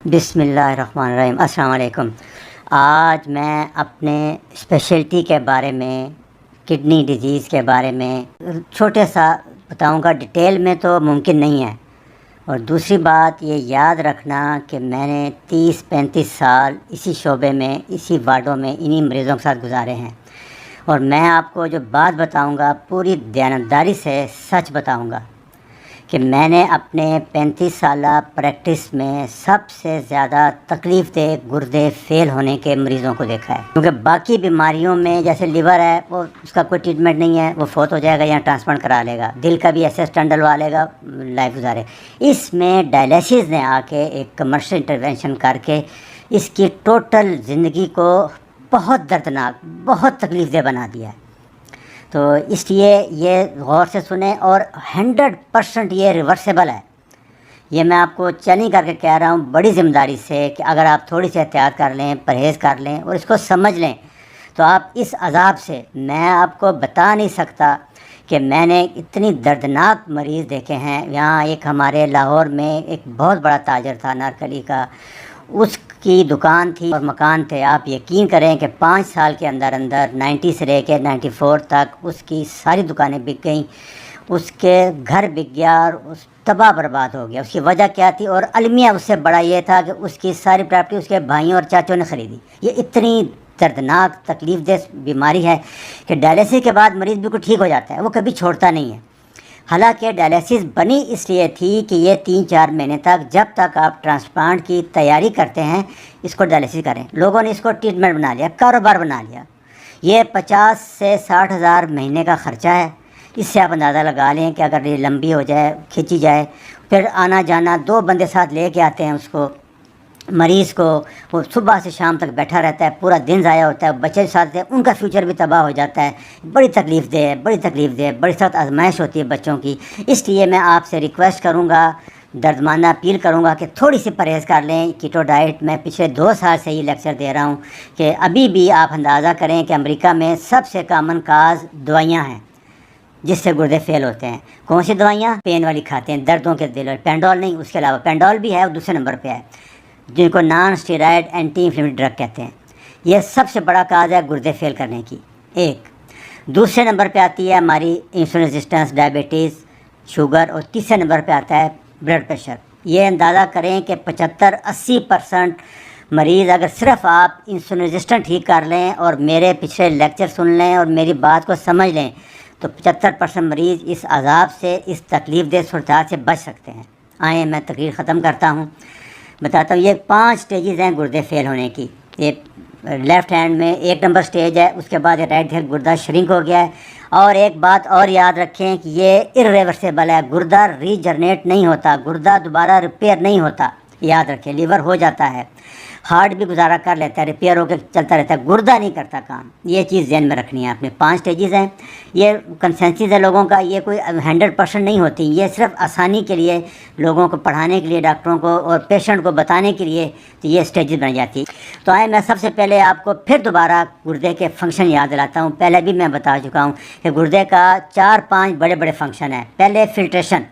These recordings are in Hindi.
बिस्मिल्लाहिर्रहमानिर्रहीम। अस्सलाम वालेकुम। आज मैं अपने स्पेशलिटी के बारे में, किडनी डिजीज़ के बारे में छोटे सा बताऊंगा। डिटेल में तो मुमकिन नहीं है। और दूसरी बात ये याद रखना कि मैंने 30-35 साल इसी शोबे में, इसी वार्डों में, इन्हीं मरीज़ों के साथ गुजारे हैं। और मैं आपको जो बात बताऊंगा पूरी दयानतदारी से सच बताऊंगा कि मैंने अपने 35 साला प्रैक्टिस में सबसे ज़्यादा तकलीफ़ दे गुर्दे फेल होने के मरीज़ों को देखा है। क्योंकि बाकी बीमारियों में जैसे लिवर है, वो उसका कोई ट्रीटमेंट नहीं है, वो फोत हो जाएगा या ट्रांसप्लांट करा लेगा। दिल का भी ऐसे स्टंट डलवा लेगा, लाइफ गुजारे। इसमें डायलिसिस ने आके एक कमर्शियल इंटरवेंशन करके इसकी टोटल ज़िंदगी को बहुत दर्दनाक, बहुत तकलीफ़ दे बना दिया है। तो इसलिए ये गौर से सुने और 100% ये रिवर्सेबल है। ये मैं आपको चैलेंज करके कह रहा हूँ बड़ी ज़िम्मेदारी से कि अगर आप थोड़ी सी एहतियात कर लें, परहेज़ कर लें और इसको समझ लें तो आप इस अज़ाब से, मैं आपको बता नहीं सकता कि मैंने इतनी दर्दनाक मरीज़ देखे हैं। यहाँ एक हमारे लाहौर में एक बहुत बड़ा ताजर था नारकली का, उसकी दुकान थी और मकान थे। आप यकीन करें कि 5 साल के अंदर अंदर 90 से लेकर 94 तक उसकी सारी दुकानें बिक गईं, उसके घर बिक गया और उस तबाह बर्बाद हो गया। उसकी वजह क्या थी? और अलमिया उससे बड़ा ये था कि उसकी सारी प्रॉपर्टी उसके भाइयों और चाचों ने ख़रीदी। ये इतनी दर्दनाक तकलीफ़ दे बीमारी है कि डायलिसिस के बाद मरीज़ बिल्कुल ठीक हो जाता है, वो कभी छोड़ता नहीं है। हालांकि डायलिसिस बनी इसलिए थी कि ये 3-4 महीने तक, जब तक आप ट्रांसप्लांट की तैयारी करते हैं, इसको डायलिसिस करें। लोगों ने इसको ट्रीटमेंट बना लिया, कारोबार बना लिया। ये 50 से 60 हज़ार महीने का ख़र्चा है। इससे आप अंदाज़ा लगा लें कि अगर ये लंबी हो जाए, खींची जाए, फिर आना जाना 2 बंदे साथ ले कर आते हैं उसको, मरीज़ को, वो सुबह से शाम तक बैठा रहता है, पूरा दिन ज़ाया होता है। बच्चे साथ हैं, उनका फ्यूचर भी तबाह हो जाता है। बड़ी तकलीफ़ दे है, बड़ी तकलीफ़ दे है, बड़ी सख्त आजमाइश होती है बच्चों की। इसलिए मैं आपसे रिक्वेस्ट करूँगा, दर्दमाना अपील करूँगा कि थोड़ी सी परहेज़ कर लें। कीटो डाइट मैं पिछले 2 साल से ये लेक्चर दे रहा हूँ कि अभी भी आप अंदाज़ा करें कि अमेरिका में सबसे कॉमन काज दवाइयाँ हैं जिससे गुर्दे फेल होते हैं। कौन सी दवाइयाँ? पेन वाली खाते हैं, दर्दों के दिल। पेंडोल नहीं, उसके अलावा पेंडोल भी है और दूसरे नंबर पे है जिनको non steroid anti inflammatory drug कहते हैं। यह सबसे बड़ा काज है गुर्दे फेल करने की। एक दूसरे नंबर पे आती है हमारी इंसुलिन रेजिस्टेंस, डायबिटीज़, शुगर, और तीसरे नंबर पे आता है ब्लड प्रेशर। ये अंदाज़ा करें कि 75-80% मरीज़, अगर सिर्फ आप इंसुलिन रेजिस्टेंट ठीक कर लें और मेरे पिछले लेक्चर सुन लें और मेरी बात को समझ लें, तो 75% मरीज़ इस अज़ाब से, इस तकलीफ़ दे सूरत से बच सकते हैं। आए मैं तकरीर ख़त्म करता हूँ, बताता हूँ। ये 5 स्टेजेस हैं गुर्दे फेल होने की। ये लेफ़्ट हैंड में 1 नंबर स्टेज है, उसके बाद राइट हैंड गुर्दा श्रिंक हो गया है। और एक बात और याद रखें कि ये इर्रिवर्सिबल है, गुर्दा रीजनरेट नहीं होता, गुर्दा दोबारा रिपेयर नहीं होता। याद रखें, लीवर हो जाता है, हार्ट भी गुजारा कर लेता है, रिपेयर होकर चलता रहता है, गुर्दा नहीं करता काम। ये चीज़ ध्यान में रखनी है आपने। 5 स्टेजेस हैं, ये कंसेंसस है लोगों का, ये कोई 100% नहीं होती। ये सिर्फ आसानी के लिए, लोगों को पढ़ाने के लिए, डॉक्टरों को और पेशेंट को बताने के लिए तो ये स्टेजेस बन जाती है। तो आए मैं सबसे पहले आपको फिर दोबारा गुर्दे के फंक्शन याद दिलाता हूँ। पहले भी मैं बता चुका हूँ कि गुर्दे का 4-5 बड़े बड़े फंक्शन हैं। पहले फिल्ट्रेशन,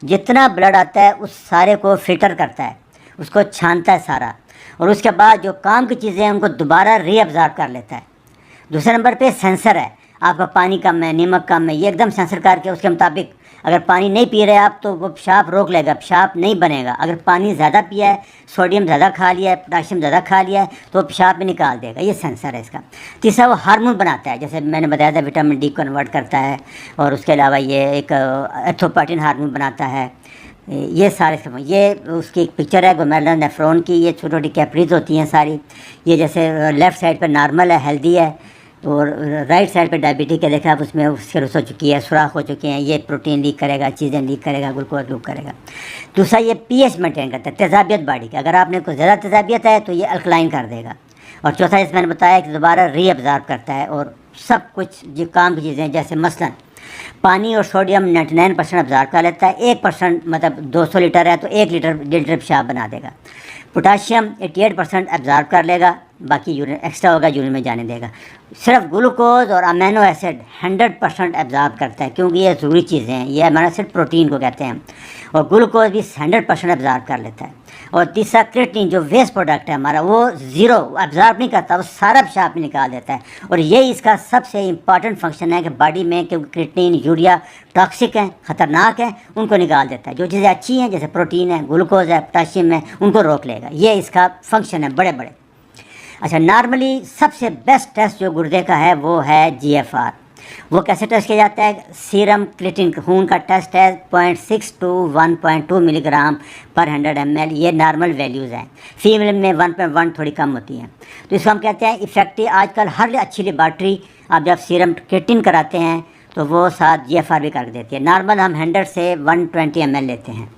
जितना ब्लड आता है उस सारे को फिल्टर करता है, उसको छानता है सारा, और उसके बाद जो काम की चीज़ें हैं उनको दोबारा रीअब्ज़ॉर्ब कर लेता है। दूसरे नंबर पे सेंसर है, आपका पानी कम है, नमक कम है, ये एकदम सेंसर करके उसके मुताबिक, अगर पानी नहीं पी रहे आप तो वो पेशाब रोक लेगा, पेशाब नहीं बनेगा। अगर पानी ज़्यादा पिया है, सोडियम ज़्यादा खा लिया है, पोटाशियम ज़्यादा खा लिया है, तो वो पेशाब में निकाल देगा। ये सेंसर है इसका। तीसरा, वो हार्मोन बनाता है, जैसे मैंने बताया था विटामिन डी कन्वर्ट करता है, और उसके अलावा ये एक एथोपार्टिन हार्मोन बनाता है। ये सारे सब, ये उसकी एक पिक्चर है ग्लोमेरुलर नेफ्रॉन की। ये छोटी छोटी कैपरीज होती हैं सारी। ये जैसे लेफ़्ट साइड पर नॉर्मल है, हेल्दी है, और राइट साइड पे डायबिटिक है, देखा आप, उसमें सिरस हो चुकी है, सुराख हो चुके हैं। ये प्रोटीन लीक करेगा, चीज़ें लीक करेगा, ग्लूकोज लीक करेगा। दूसरा, ये पीएच मेंटेन करता है, तेज़ाबियत बॉडी की। अगर आपने कुछ ज़्यादा तेज़ाबियत है तो ये अल्कलाइन कर देगा। और चौथा, इसमें मैंने बताया कि दोबारा रीअब्ज़ॉर्ब करता है, और सब कुछ जो काम की चीज़ें, जैसे मसलन पानी और सोडियम 99% अब्ज़ॉर्ब कर लेता है। 1% मतलब 200 लीटर है तो 1 लीटर 1.5 लीटर पेशाब बना देगा। पोटाशियम 88% अब्ज़ॉर्ब कर लेगा, बाकी यूरिन एक्स्ट्रा होगा यूरिन में जाने देगा। सिर्फ ग्लूकोज और अमीनो एसिड 100% एब्जॉर्ब करता है, क्योंकि ये ज़रूरी चीज़ें हैं। ये अमीनो एसिड प्रोटीन को कहते हैं, और ग्लूकोज भी 100% एब्जॉर्ब कर लेता है। और तीसरा क्रिएटिनिन जो वेस्ट प्रोडक्ट है हमारा, वो ज़ीरो एब्जॉर्ब नहीं करता, वो सारा पेशाब में निकाल देता है। और ये इसका सबसे इम्पॉर्टेंट फंक्शन है कि बॉडी में, क्योंकि क्रिएटिनिन यूरिया टॉक्सिक हैं, ख़तरनाक है, उनको निकाल देता है। जो चीज़ें अच्छी हैं जैसे प्रोटीन है, ग्लूकोज है, पोटाशियम है, उनको रोक लेगा। ये इसका फंक्शन है बड़े बड़े। अच्छा, नॉर्मली सबसे बेस्ट टेस्ट जो गुर्दे का है वो है GFR। वो कैसे टेस्ट किया जाता है? सीरम क्रिएटिनिन खून का टेस्ट है 0.6 to 1.2 मिलीग्राम पर 100 ml। ये नॉर्मल वैल्यूज़ हैं। फीमेल में 1.1 थोड़ी कम होती हैं। तो इसको हम कहते हैं इफेक्टिव। आजकल हर अच्छी लेबॉर्ट्री आप जब सीरम क्रिएटिनिन कराते हैं तो वो साथ GFR भी कर देती है। नॉर्मल हम 100 से 120 ml लेते हैं।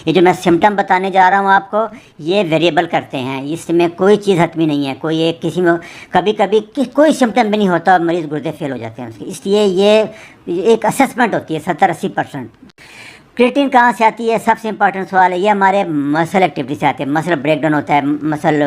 ये जो मैं सिम्टम बताने जा रहा हूँ आपको, ये वेरिएबल करते हैं, इसमें कोई चीज़ हतमी नहीं है। कोई एक किसी में कभी कभी कोई सिम्टम भी नहीं होता, मरीज़ गुर्दे फेल हो जाते हैं उसके। इसलिए ये एक असेसमेंट होती है 70-80%। क्रिएटिनिन कहाँ से आती है? सबसे इंपॉर्टेंट सवाल है। ये हमारे मसल एक्टिविटी से आते हैं। मसल ब्रेकडाउन होता है, मसल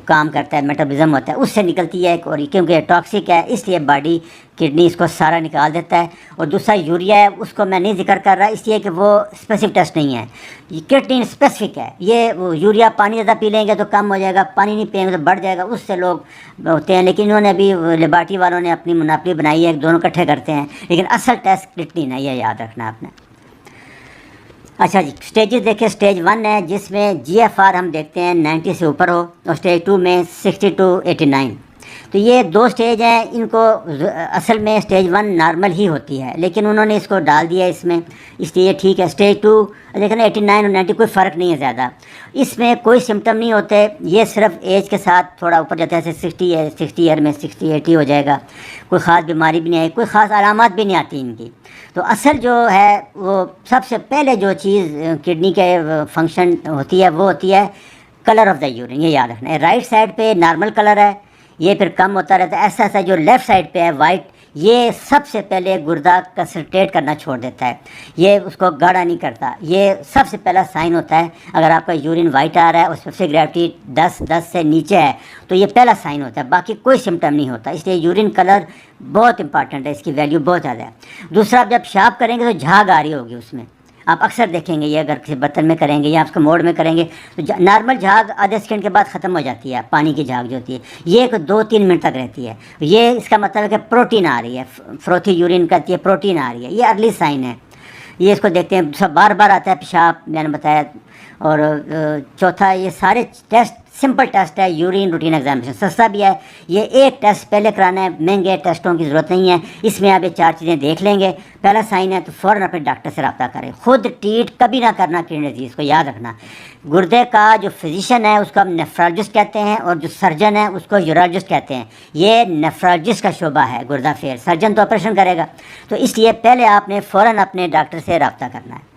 काम करता है, मेटाबॉलिज्म होता है, उससे निकलती है। और क्योंकि टॉक्सिक है इसलिए बॉडी किडनी इसको सारा निकाल देता है। और दूसरा यूरिया है, उसको मैं नहीं जिक्र कर रहा इसलिए कि वो स्पेसिफिक टेस्ट नहीं है। क्रिएटिनिन स्पेसिफिक है। ये यूरिया पानी ज़्यादा पी लेंगे तो कम हो जाएगा, पानी नहीं पिएंगे तो बढ़ जाएगा, उससे लोग होते हैं। लेकिन इन्होंने अभी लेबॉर्ट्री वालों ने अपनी मुनाफी बनाई है, दोनों इकट्ठे करते हैं। लेकिन असल टेस्ट क्रिएटिनिन है, ये याद रखना आपने। अच्छा जी, स्टेजेस देखिए। स्टेज 1 है जिसमें GFR हम देखते हैं 90 से ऊपर हो, और स्टेज 2 में 60 to 89। तो ये 2 स्टेज हैं। इनको असल में स्टेज 1 नॉर्मल ही होती है, लेकिन उन्होंने इसको डाल दिया इसमें, इसलिए ठीक है। स्टेज 2 देखें ना, 89 और 90 कोई फ़र्क नहीं है ज़्यादा। इसमें कोई सिम्टम नहीं होते। ये सिर्फ एज के साथ थोड़ा ऊपर जाता है, जैसे 60 ईयर में 60-80 हो जाएगा। कोई ख़ास बीमारी भी नहीं आई, कोई ख़ास अलामत भी नहीं आती इनकी। तो असल जो है वो सबसे पहले जो चीज़ किडनी के फंक्शन होती है वो होती है कलर ऑफ द यूरिन। ये याद रखना है। राइट साइड पे नॉर्मल कलर है, ये फिर कम होता रहता है। ऐसा जो लेफ़्ट साइड पे है वाइट, ये सबसे पहले गुर्दा कंसंट्रेट करना छोड़ देता है, ये उसको गाढ़ा नहीं करता। ये सबसे पहला साइन होता है। अगर आपका यूरिन वाइट आ रहा है और सबसे ग्रेविटी 10 से नीचे है तो ये पहला साइन होता है, बाकी कोई सिम्टम नहीं होता। इसलिए यूरिन कलर बहुत इंपॉर्टेंट है, इसकी वैल्यू बहुत ज़्यादा है। दूसरा, आप जब पेशाब करेंगे तो झाग आ रही होगी उसमें, आप अक्सर देखेंगे। ये अगर किसी बर्तन में करेंगे या उसको मोड़ में करेंगे तो नॉर्मल झाग आधे सेकंड के बाद ख़त्म हो जाती है। पानी की झाग जो होती है ये 2-3 मिनट तक रहती है। ये इसका मतलब है कि प्रोटीन आ रही है, फ्रोथी यूरिन कहती है, प्रोटीन आ रही है। ये अर्ली साइन है। ये इसको देखते हैं, सब बार बार आता है पेशाब, मैंने बताया। और चौथा, ये सारे टेस्ट सिंपल टेस्ट है। यूरिन रूटीन एग्जामिनेशन सस्ता भी है। ये एक टेस्ट पहले कराना है, महंगे टेस्टों की ज़रूरत नहीं है। इसमें आप ये 4 चीज़ें देख लेंगे। पहला साइन है तो फ़ौरन अपने डॉक्टर से रब्ता करें। खुद ट्रीट कभी ना करना किडनी डिजीज़ को, याद रखना। गुर्दे का जो फिजिशियन है उसको हम नेफ्रोलॉजिस्ट कहते हैं, और जो सर्जन है उसको यूरोलॉजिस्ट कहते हैं। ये नेफ्रोलॉजिस्ट का शोबा है गुर्दा फेल, सर्जन तो ऑपरेशन करेगा। तो इसलिए पहले आपने फ़ौरन अपने डॉक्टर से रब्ता करना है।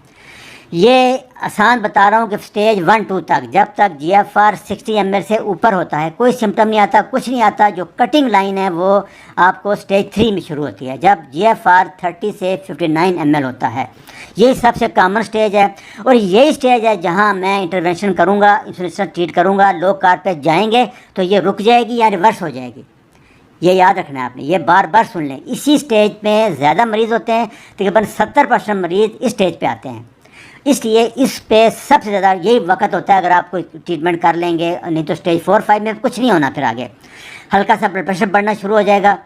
ये आसान बता रहा हूँ कि स्टेज 1-2 तक, जब तक GFR 60 ml से ऊपर होता है, कोई सिम्टम नहीं आता, कुछ नहीं आता। जो कटिंग लाइन है वो आपको स्टेज 3 में शुरू होती है, जब GFR 30 से 59 ml होता है। यही सबसे कॉमन स्टेज है, और यही स्टेज है जहाँ मैं इंटरवेंशन करूँगा, इंसुलिन ट्रीट करूँगा। लोग कार पे जाएंगे तो ये रुक जाएगी या रिवर्स हो जाएगी। ये याद रखना है आपने, ये बार बार सुन लें। इसी स्टेज में ज़्यादा मरीज़ होते हैं, तकरीबन 70% मरीज़ इस स्टेज पे आते हैं। इसलिए इस पे सबसे ज़्यादा यही वक्त होता है। अगर आप कोई ट्रीटमेंट कर लेंगे, नहीं तो स्टेज 4-5 में कुछ नहीं होना। फिर आगे हल्का सा ब्लड प्रेशर बढ़ना शुरू हो जाएगा,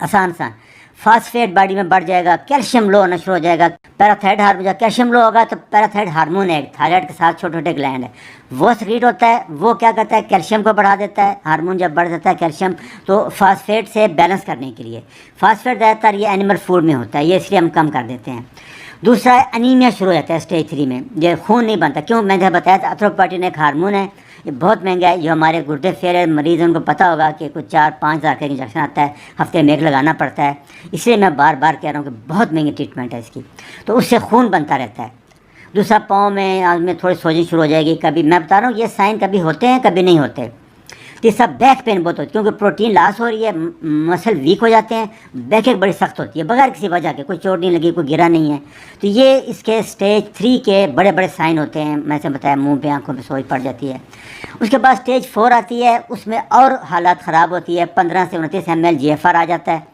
आसान सा। फास्फेट बॉडी में बढ़ जाएगा, कैल्शियम लो होना शुरू हो जाएगा, पैराथायराइड हार्मोन। कैल्शियम लो होगा तो पैराथायराइड हार्मोन है, थायराइड के साथ छोटे छोटे ग्लैंड है, वो सीक्रेट होता है। वो क्या करता है? कैल्शियम को बढ़ा देता है। हार्मोन जब बढ़ जाता है कैल्शियम, तो फास्फेट से बैलेंस करने के लिए, फास्फेट ज़्यादातर ये एनिमल फूड में होता है, ये इसलिए हम कम कर देते हैं। दूसरा, एनीमिया शुरू हो जाता है स्टेज 3 में, ये खून नहीं बनता। क्यों? मैंने बताया था एथ्रोपोएटिन एक हार्मोन है, ये बहुत महंगा है। जो हमारे गुर्दे फेल मरीज़ हैं उनको पता होगा कि कुछ 4-5 हज़ार का इंजेक्शन आता है, हफ्ते में एक लगाना पड़ता है। इसलिए मैं बार बार कह रहा हूँ कि बहुत महंगी ट्रीटमेंट है इसकी। तो उससे खून बनता रहता है। दूसरा, पाँव में आज में थोड़ी सोजन शुरू हो जाएगी। कभी मैं बता रहा हूँ ये साइन कभी होते हैं कभी नहीं होते। तीसरा बैक पेन बहुत होती है, क्योंकि प्रोटीन लॉस हो रही है, मसल वीक हो जाते हैं, बैक एक बड़ी सख्त होती है बगैर किसी वजह के, कोई चोट नहीं लगी, कोई गिरा नहीं है। तो ये इसके स्टेज 3 के बड़े बड़े साइन होते हैं। मैंने बताया मुंह पे आंखों पे सोज पड़ जाती है। उसके बाद स्टेज 4 आती है, उसमें और हालात ख़राब होती है, 15 से 29 ml GFR आ जाता है।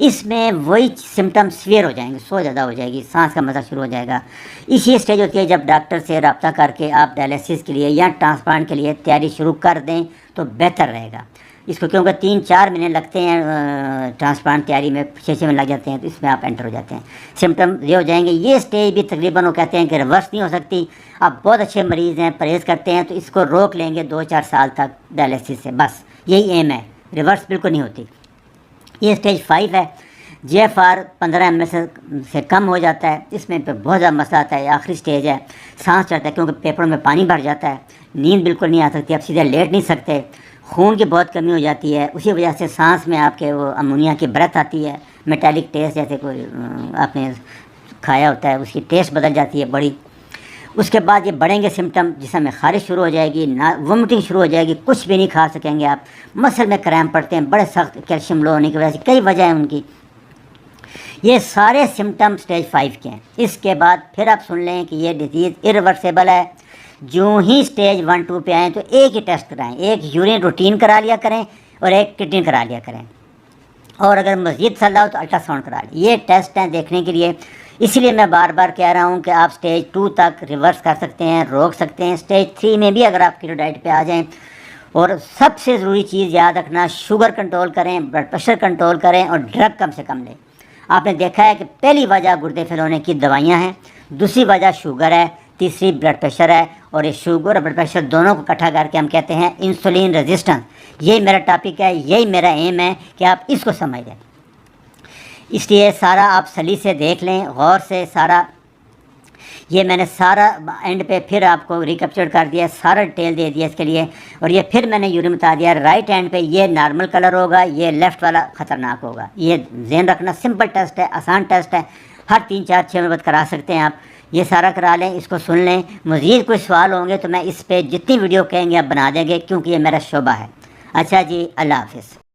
इसमें वही सिम्टम्स सीवियर हो जाएंगे, सो ज़्यादा हो जाएगी, सांस का मसला शुरू हो जाएगा। इसी स्टेज होती है जब डॉक्टर से रब्ता करके आप डायलिसिस के लिए या ट्रांसप्लांट के लिए तैयारी शुरू कर दें तो बेहतर रहेगा इसको, क्योंकि 3-4 महीने लगते हैं ट्रांसप्लांट तैयारी में, 6 महीने लग जाते हैं, तो इसमें आप एंटर हो जाते हैं। सिम्टम ये हो जाएंगे। ये स्टेज भी तकरीबन वो कहते हैं कि रिवर्स नहीं हो सकती। आप बहुत अच्छे मरीज़ हैं, परहेज़ करते हैं, तो इसको रोक लेंगे 2-4 साल तक डायलिसिस से, बस यही एम है, रिवर्स बिल्कुल नहीं होती। ये स्टेज 5 है। GFR 15 ml से कम हो जाता है, इसमें पे बहुत ज़्यादा मसला आता है। आखिरी स्टेज है, सांस चढ़ता है क्योंकि फेफड़ों में पानी भर जाता है, नींद बिल्कुल नहीं आ सकती, आप सीधे लेट नहीं सकते, खून की बहुत कमी हो जाती है, उसी वजह से सांस में आपके वो अमोनिया की ब्रेथ आती है, मेटालिक टेस्ट, जैसे कोई आपने खाया होता है उसकी टेस्ट बदल जाती है बड़ी। उसके बाद ये बढ़ेंगे सिम्टम, जिसमें खारिश शुरू हो जाएगी, ना वोमिटिंग शुरू हो जाएगी, कुछ भी नहीं खा सकेंगे आप, मसल में क्रैम्प पड़ते हैं, बड़े सख्त, कैल्शियम लो होने की वजह से, कई वजह हैं उनकी। ये सारे सिम्टम स्टेज 5 के हैं। इसके बाद फिर आप सुन लें कि ये डिजीज़ इरिवर्सिबल है। जो ही स्टेज 1-2 पे आएँ तो एक ही टेस्ट कराएं, एक यूरिन रूटीन करा लिया करें और एक किडनी करा लिया करें, और अगर मज़ीद सलाह हो तो अल्ट्रासाउंड करा लें। ये टेस्ट हैं देखने के लिए। इसलिए मैं बार बार कह रहा हूँ कि आप स्टेज 2 तक रिवर्स कर सकते हैं, रोक सकते हैं। स्टेज 3 में भी अगर आप कीटो डाइट पे आ जाएं, और सबसे ज़रूरी चीज़ याद रखना, शुगर कंट्रोल करें, ब्लड प्रेशर कंट्रोल करें और ड्रग कम से कम लें। आपने देखा है कि पहली वजह गुर्दे फेल होने की दवाइयाँ हैं, दूसरी वजह शुगर है, तीसरी ब्लड प्रेशर है, और ये शुगर और ब्लड प्रेशर दोनों को इकट्ठा करके हम कहते हैं इंसुलिन रेजिस्टेंस। यही मेरा टॉपिक है, यही मेरा एम है कि आप इसको समझ लें। इसलिए सारा आप सली से देख लें, गौर से सारा। ये मैंने सारा एंड पे फिर आपको रिकैप्चर कर दिया, सारा डिटेल दे दिया इसके लिए। और ये फिर मैंने यूरिन बता दिया, राइट हैंड पे ये नॉर्मल कलर होगा, ये लेफ़्ट वाला ख़तरनाक होगा। ये ध्यान रखना, सिंपल टेस्ट है, आसान टेस्ट है, हर 3-4-6 महीने बाद करा सकते हैं आप। ये सारा करा लें, इसको सुन लें। मज़ीद कोई सवाल होंगे तो मैं इस पर जितनी वीडियो कहेंगे आप बना देंगे, क्योंकि ये मेरा शोबा है। अच्छा जी, अल्लाह हाफ़िज़।